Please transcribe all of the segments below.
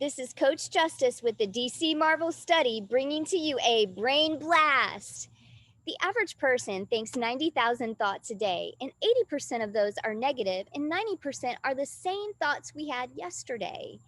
This is Coach Justice with the DC Marvel Study bringing to you a brain blast. The average person thinks 90,000 thoughts a day, and 80% of those are negative, and 90% are the same thoughts we had yesterday.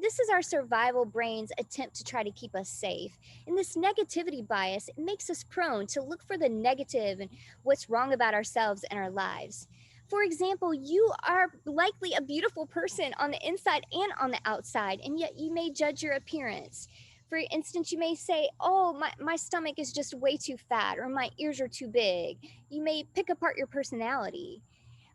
This is our survival brain's attempt to try to keep us safe. And this negativity bias it makes us prone to look for the negative and what's wrong about ourselves and our lives. For example, you are likely a beautiful person on the inside and on the outside, and yet you may judge your appearance. For instance, you may say, oh, my stomach is just way too fat, or my ears are too big. You may pick apart your personality.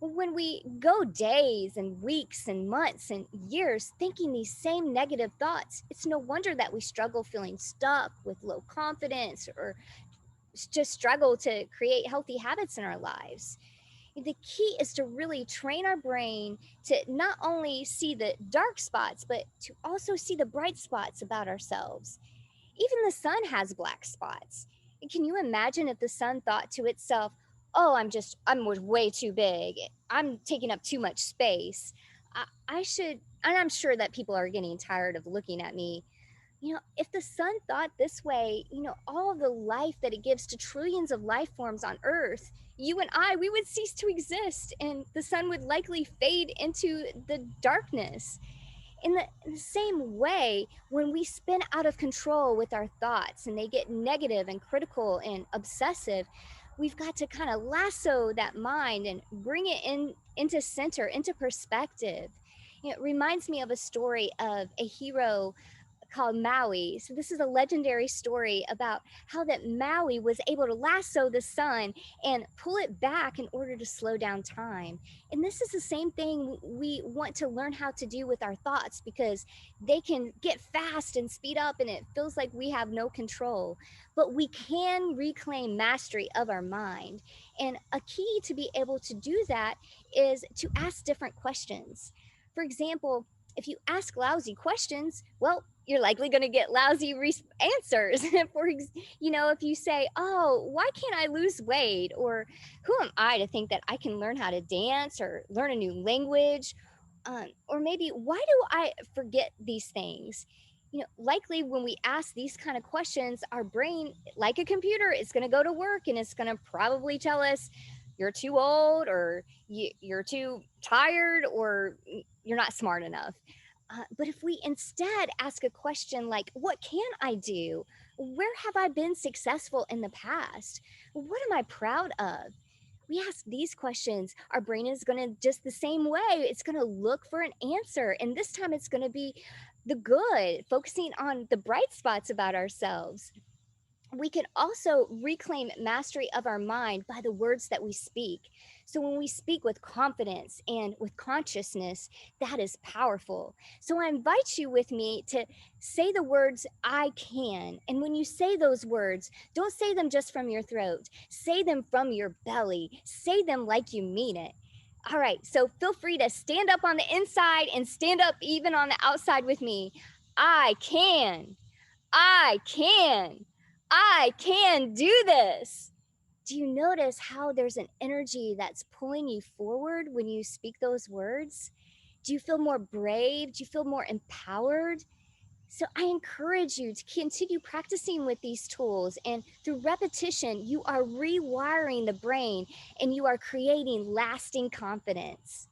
When we go days and weeks and months and years thinking these same negative thoughts, it's no wonder that we struggle feeling stuck with low confidence or just struggle to create healthy habits in our lives. The key is to really train our brain to not only see the dark spots, but to also see the bright spots about ourselves. Even the sun has black spots. Can you imagine if the sun thought to itself, oh, I'm way too big. I'm taking up too much space. I should, and I'm sure that people are getting tired of looking at me. If the sun thought this way, all of the life that it gives to trillions of life forms on Earth, you and I, we would cease to exist and the sun would likely fade into the darkness. In the same way, when we spin out of control with our thoughts and they get negative and critical and obsessive, we've got to kind of lasso that mind and bring it into center, into perspective. It reminds me of a story of a hero called Maui. So this is a legendary story about how that Maui was able to lasso the sun and pull it back in order to slow down time. And this is the same thing we want to learn how to do with our thoughts because they can get fast and speed up and it feels like we have no control. But we can reclaim mastery of our mind. And a key to be able to do that is to ask different questions. For example, if you ask lousy questions, well, you're likely going to get lousy answers. If you say, "Oh, why can't I lose weight?" or "Who am I to think that I can learn how to dance or learn a new language?" Or maybe, "Why do I forget these things?" Likely when we ask these kind of questions, our brain, like a computer, is going to go to work and it's going to probably tell us you're too old or you're too tired or you're not smart enough. But if we instead ask a question like, what can I do? Where have I been successful in the past? What am I proud of? We ask these questions, our brain is going to just the same way. It's going to look for an answer. And this time it's going to be the good, focusing on the bright spots about ourselves. We can also reclaim mastery of our mind by the words that we speak. So when we speak with confidence and with consciousness, that is powerful. So I invite you with me to say the words, I can. And when you say those words, don't say them just from your throat, say them from your belly, say them like you mean it. All right, so feel free to stand up on the inside and stand up even on the outside with me. I can. I can. I can do this. Do you notice how there's an energy that's pulling you forward when you speak those words? Do you feel more brave? Do you feel more empowered? So I encourage you to continue practicing with these tools. And through repetition, you are rewiring the brain and you are creating lasting confidence.